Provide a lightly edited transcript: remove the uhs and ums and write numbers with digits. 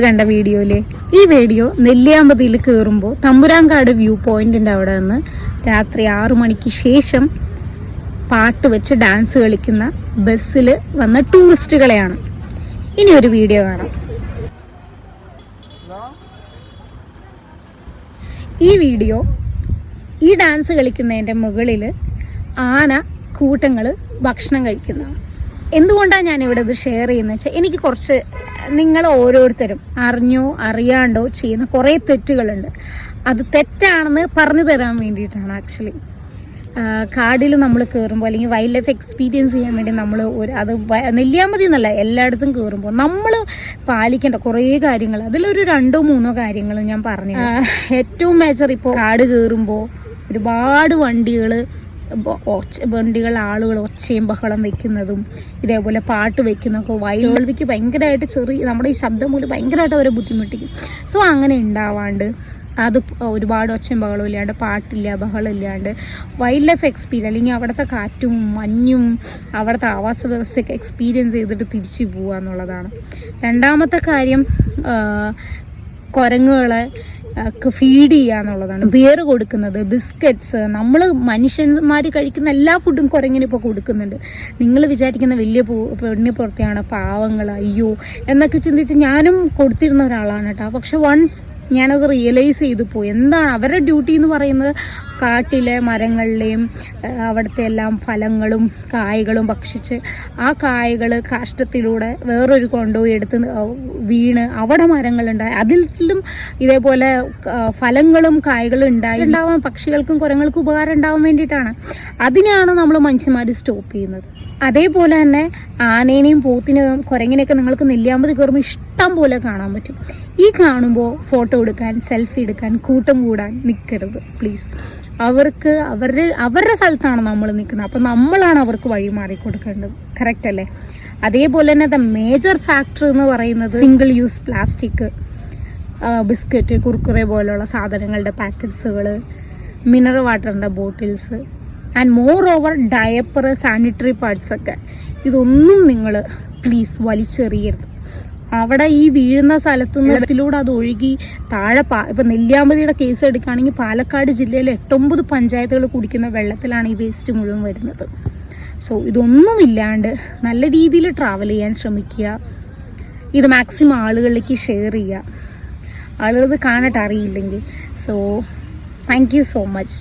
കണ്ട വീഡിയോയില് ഈ വീഡിയോ നെല്ലിയാമ്പതിയിൽ കയറുമ്പോൾ തമ്പുരാൻകാട് വ്യൂ പോയിന്റിൻ്റെ അവിടെ നിന്ന് രാത്രി 6 മണിക്ക് ശേഷം പാട്ട് വെച്ച് ഡാൻസ് കളിക്കുന്ന ബസ്സിൽ വന്ന ടൂറിസ്റ്റുകളെയാണ്. ഇനി ഒരു വീഡിയോ കാണാം. ഈ വീഡിയോ ഈ ഡാൻസ് കളിക്കുന്നതിൻ്റെ മുകളിൽ ആന കൂട്ടങ്ങൾ ഭക്ഷണം കഴിക്കുന്നതാണ്. എന്തുകൊണ്ടാണ് ഞാനിവിടെ ഇത് ഷെയർ ചെയ്യുന്നത് വെച്ചാൽ എനിക്ക് കുറച്ച് നിങ്ങൾ ഓരോരുത്തരും അറിഞ്ഞോ അറിയാണ്ടോ ചെയ്യുന്ന കുറേ തെറ്റുകളുണ്ട്. അത് തെറ്റാണെന്ന് പറഞ്ഞു തരാൻ വേണ്ടിയിട്ടാണ്. ആക്ച്വലി കാടിൽ നമ്മൾ കയറുമ്പോൾ അല്ലെങ്കിൽ വൈൽഡ് ലൈഫ് എക്സ്പീരിയൻസ് ചെയ്യാൻ വേണ്ടി നമ്മൾ അത് നെല്ലിയാമ്പതി എന്നല്ല എല്ലായിടത്തും കയറുമ്പോൾ നമ്മൾ പാലിക്കേണ്ട കുറേ കാര്യങ്ങൾ, അതിലൊരു 2-3 കാര്യങ്ങൾ ഞാൻ പറഞ്ഞു. ഏറ്റവും മേജർ ഇപ്പോൾ കാട് കയറുമ്പോൾ ഒരുപാട് ആളുകൾ ഒച്ചയും ബഹളം വെക്കുന്നതും ഇതേപോലെ പാട്ട് വെക്കുന്നതൊക്കെ കേൾവിക്ക് ഭയങ്കരമായിട്ട് നമ്മുടെ ഈ ശബ്ദം മൂലം ഭയങ്കരമായിട്ട് അവരെ ബുദ്ധിമുട്ടിക്കും. സോ അങ്ങനെ ഉണ്ടാവാണ്ട് അത് ഒരുപാട് ഒച്ചയും ബഹളവും ഇല്ലാണ്ട് പാട്ടില്ല ബഹളം ഇല്ലാണ്ട് വൈൽഡ് ലൈഫ് എക്സ്പീരിയൻസ് അല്ലെങ്കിൽ അവിടുത്തെ കാറ്റും മഞ്ഞും അവിടുത്തെ ആവാസ വ്യവസ്ഥയൊക്കെ എക്സ്പീരിയൻസ് ചെയ്തിട്ട് തിരിച്ചു പോവുക എന്നുള്ളതാണ്. രണ്ടാമത്തെ കാര്യം കുരങ്ങുകളെ ഫീഡ് ചെയ്യുക എന്നുള്ളതാണ്. ബിയർ കൊടുക്കുന്നത്, ബിസ്ക്കറ്റ്സ്, നമ്മൾ മനുഷ്യന്മാർ കഴിക്കുന്ന എല്ലാ ഫുഡും കുരങ്ങിന് ഇപ്പോൾ കൊടുക്കുന്നുണ്ട്. നിങ്ങൾ വിചാരിക്കുന്ന വലിയ പെണ്ണിന് പുറത്തെയാണ് പാവങ്ങൾ അയ്യോ എന്നൊക്കെ ചിന്തിച്ച് ഞാനും കൊടുത്തിരുന്ന ഒരാളാണ് കേട്ടോ. പക്ഷെ വൺസ് ഞാനത് റിയലൈസ് ചെയ്തു പോയി. എന്താണ് അവരുടെ ഡ്യൂട്ടി എന്ന് പറയുന്നത്? കാട്ടിലെ മരങ്ങളിലെയും അവിടുത്തെ എല്ലാം ഫലങ്ങളും കായ്കളും ഭക്ഷിച്ച് ആ കായ്കൾ കാഷ്ടത്തിലൂടെ വേറൊരു കൊണ്ടുപോയി എടുത്ത് വീണ് അവിടെ മരങ്ങളുണ്ടായി അതിലും ഇതേപോലെ ഫലങ്ങളും കായ്കളും ഉണ്ടാവാൻ പക്ഷികൾക്കും കുരങ്ങൾക്കും ഉപകാരം ഉണ്ടാവാൻ വേണ്ടിയിട്ടാണ്. അതിനാണ് നമ്മൾ മനുഷ്യന്മാർ സ്റ്റോപ്പ് ചെയ്യുന്നത്. അതേപോലെ തന്നെ ആനേനെയും പോത്തിനെയും കുരങ്ങിനെയൊക്കെ നിങ്ങൾക്ക് നെല്ലിയാമ്പതി കയറുമ്പോൾ ഇഷ്ടം പോലെ കാണാൻ പറ്റും. ഈ കാണുമ്പോൾ ഫോട്ടോ എടുക്കാൻ സെൽഫി എടുക്കാൻ കൂട്ടം കൂടാൻ നിൽക്കരുത് പ്ലീസ്. അവർക്ക് അവരുടെ സ്ഥലത്താണ് നമ്മൾ നിൽക്കുന്നത്. അപ്പോൾ നമ്മളാണ് അവർക്ക് വഴി മാറിക്കൊടുക്കേണ്ടത്. കറക്റ്റ് അല്ലേ? അതേപോലെ തന്നെ ദ മേജർ ഫാക്ടർ എന്ന് പറയുന്നത് single use plastic, biscuit, Kurkure പോലുള്ള സാധനങ്ങളുടെ പാക്കറ്റ്സുകൾ, മിനറൽ വാട്ടറിൻ്റെ bottles and more over diaper, sanitary പാഡ്സൊക്കെ ഇതൊന്നും നിങ്ങൾ പ്ലീസ് വലിച്ചെറിയരുത്. അവിടെ ഈ വീഴുന്ന സ്ഥലത്തിലൂടെ അത് ഒഴുകി താഴെ ഇപ്പം നെല്ലിയാമ്പതിയുടെ കേസ് എടുക്കുകയാണെങ്കിൽ പാലക്കാട് ജില്ലയിലെ 8-9 പഞ്ചായത്തുകൾ കുടിക്കുന്ന വെള്ളത്തിലാണ് ഈ വേസ്റ്റ് മുഴുവൻ വരുന്നത്. സോ ഇതൊന്നുമില്ലാണ്ട് നല്ല രീതിയിൽ ട്രാവൽ ചെയ്യാൻ ശ്രമിക്കുക. ഇത് മാക്സിമം ആളുകളിലേക്ക് ഷെയർ ചെയ്യുക. ആളുകൾ കാണട്ടെ അറിയില്ലെങ്കിൽ. So thank you so much.